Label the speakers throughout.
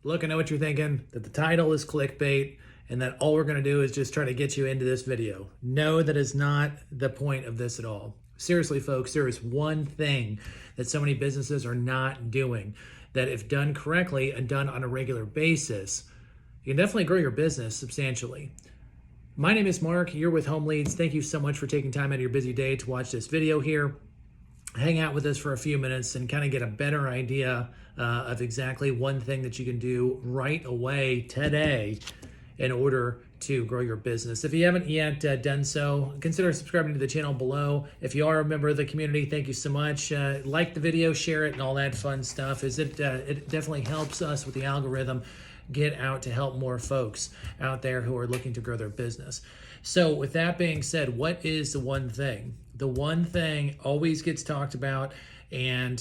Speaker 1: Look, I know what you're thinking, that the title is clickbait and that all we're going to do is just try to get you into this video. No, that is not the point of this at all. Seriously, folks, there is one thing that so many businesses are not doing that, if done correctly and done on a regular basis, you can definitely grow your business substantially. My name is Mark. You're with Home Leads. Thank you so much for taking time out of your busy day to watch this video here. Hang out with us for a few minutes and kind of get a better idea of exactly one thing that you can do right away today in order to grow your business. If you haven't yet done so, consider subscribing to the channel below. If you are a member of the community, thank you so much. Like the video, share it, and all that fun stuff. It definitely helps us with the algorithm get out to help more folks out there who are looking to grow their business. So with that being said, what is the one thing? The one thing always gets talked about, and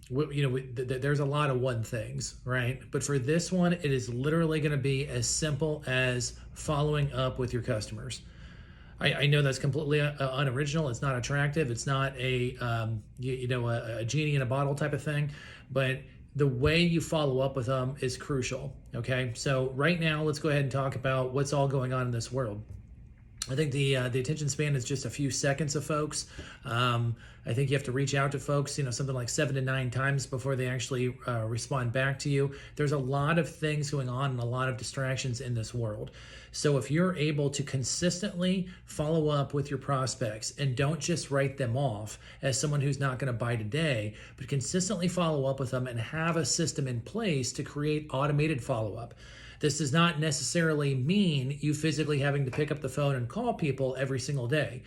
Speaker 1: there's a lot of one things, right? But for this one, it is literally going to be as simple as following up with your customers. I know that's completely unoriginal. It's not attractive. It's not a genie in a bottle type of thing, but the way you follow up with them is crucial. Okay, so right now, let's go ahead and talk about what's all going on in this world. I think the attention span is just a few seconds of folks. I think you have to reach out to folks, something like 7 to 9 times before they actually respond back to you. There's a lot of things going on and a lot of distractions in this world. So if you're able to consistently follow up with your prospects and don't just write them off as someone who's not going to buy today, but consistently follow up with them and have a system in place to create automated follow-up. This does not necessarily mean you physically having to pick up the phone and call people every single day.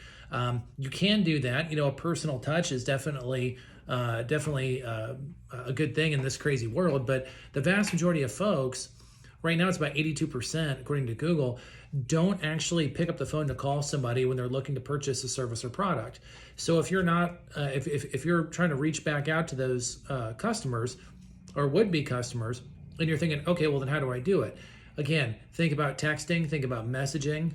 Speaker 1: You can do that. A personal touch is definitely a good thing in this crazy world. But the vast majority of folks, right now it's about 82%, according to Google, don't actually pick up the phone to call somebody when they're looking to purchase a service or product. So if you're not, if you're trying to reach back out to those customers or would-be customers, and you're thinking, okay, well then how do I do it? Again, think about texting, think about messaging,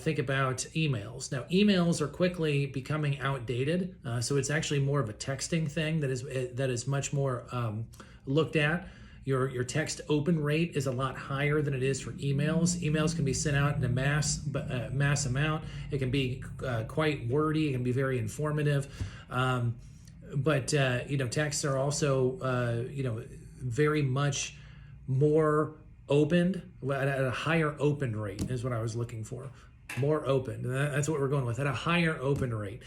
Speaker 1: think about emails. Now, emails are quickly becoming outdated, so it's actually more of a texting thing that is much more looked at. Your text open rate is a lot higher than it is for emails. Emails can be sent out in a mass amount. It can be quite wordy. It can be very informative, but texts are also very much more opened at a higher open rate is what I was looking for. More open. That's what we're going with, at a higher open rate.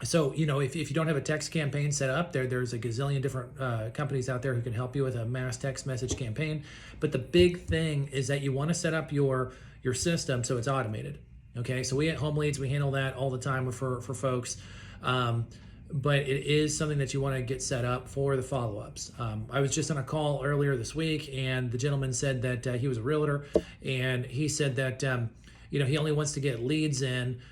Speaker 1: So, if you don't have a text campaign set up, there's a gazillion different companies out there who can help you with a mass text message campaign. But the big thing is that you want to set up your system so it's automated. Okay, so we at Home Leads, we handle that all the time for folks. But it is something that you want to get set up for the follow-ups. I was just on a call earlier this week, and the gentleman said that he was a realtor, and he said that he only wants to get leads in,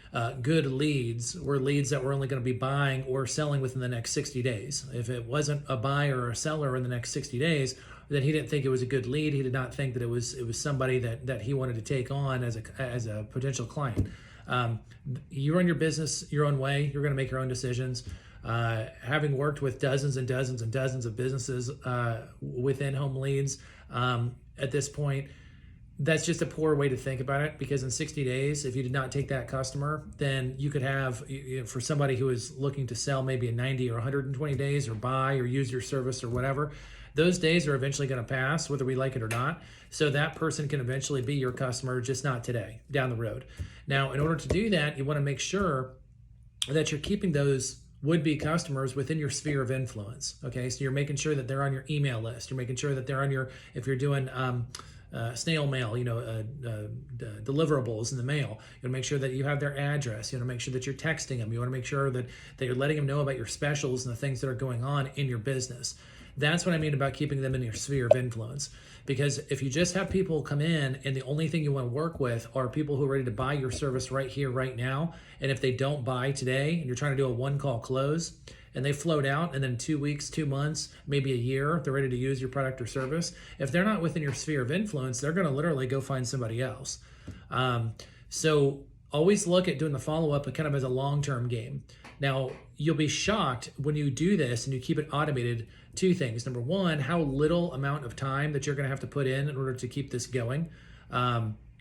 Speaker 1: good leads, or leads that we're only going to be buying or selling within the next 60 days. If it wasn't a buyer or a seller in the next 60 days, then he didn't think it was a good lead. He did not think that it was somebody that he wanted to take on as a potential client. You run your business your own way. You're going to make your own decisions. Having worked with dozens and dozens and dozens of businesses within Home Leads, at this point, that's just a poor way to think about it, because in 60 days, if you did not take that customer, then you could have, for somebody who is looking to sell maybe in 90 or 120 days or buy or use your service or whatever, those days are eventually going to pass, whether we like it or not. So that person can eventually be your customer, just not today, down the road. Now, in order to do that, you want to make sure that you're keeping those would-be customers within your sphere of influence. Okay, so you're making sure that they're on your email list. You're making sure that they're on your, if you're doing snail mail, deliverables in the mail, you want to make sure that you have their address. You want to make sure that you're texting them. You want to make sure that you're letting them know about your specials and the things that are going on in your business. That's what I mean about keeping them in your sphere of influence. Because if you just have people come in and the only thing you want to work with are people who are ready to buy your service right here, right now, and if they don't buy today and you're trying to do a one-call close and they float out, and then 2 weeks, 2 months, maybe a year, they're ready to use your product or service, if they're not within your sphere of influence, they're going to literally go find somebody else. So always look at doing the follow-up kind of as a long-term game. Now, you'll be shocked when you do this and you keep it automated. Two things. Number one, how little amount of time that you're going to have to put in order to keep this going.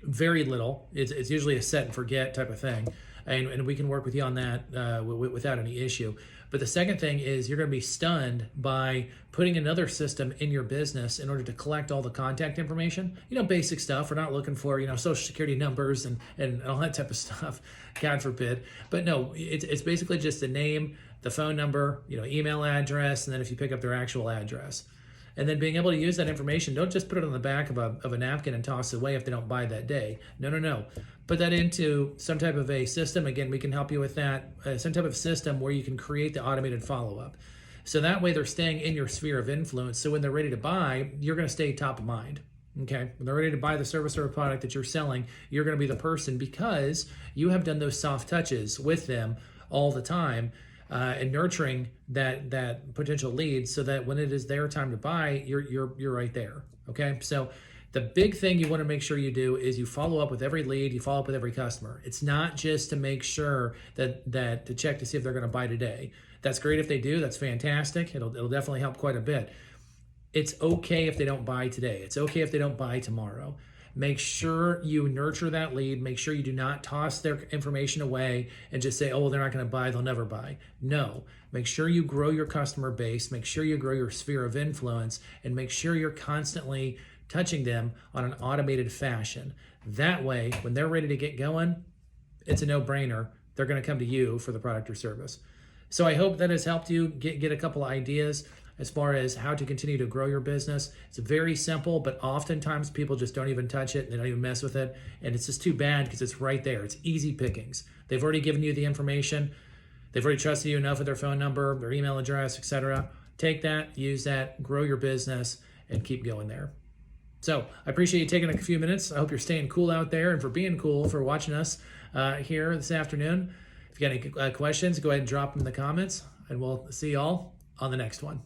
Speaker 1: Very little. It's usually a set and forget type of thing. And we can work with you on that without any issue. But the second thing is you're going to be stunned by putting another system in your business in order to collect all the contact information. Basic stuff. We're not looking for, social security numbers and all that type of stuff, God forbid. But no, it's basically just the name, the phone number, email address, and then if you pick up their actual address. And then being able to use that information, don't just put it on the back of a napkin and toss it away if they don't buy that day. No. Put that into some type of a system. Again, we can help you with that. Some type of system where you can create the automated follow-up. So that way they're staying in your sphere of influence. So when they're ready to buy, you're going to stay top of mind. Okay, when they're ready to buy the service or product that you're selling, you're going to be the person because you have done those soft touches with them all the time. And nurturing that potential lead so that when it is their time to buy, you're right there. Okay, so the big thing you want to make sure you do is you follow up with every lead, you follow up with every customer. It's not just to make sure that to check to see if they're going to buy today. That's great if they do. That's fantastic. It'll definitely help quite a bit. It's okay if they don't buy today. It's okay if they don't buy tomorrow. Make sure you nurture that lead. Make sure you do not toss their information away and just say, oh, well, they're not going to buy, they'll never buy. No, make sure you grow your customer base, make sure you grow your sphere of influence, and make sure you're constantly touching them on an automated fashion. That way, when they're ready to get going, it's a no-brainer. They're going to come to you for the product or service. So I hope that has helped you get a couple of ideas as far as how to continue to grow your business. It's very simple, but oftentimes people just don't even touch it. They don't even mess with it. And it's just too bad because it's right there. It's easy pickings. They've already given you the information. They've already trusted you enough with their phone number, their email address, etc. Take that, use that, grow your business, and keep going there. So I appreciate you taking a few minutes. I hope you're staying cool out there and for being cool, for watching us here this afternoon. If you got any questions, go ahead and drop them in the comments, and we'll see y'all on the next one.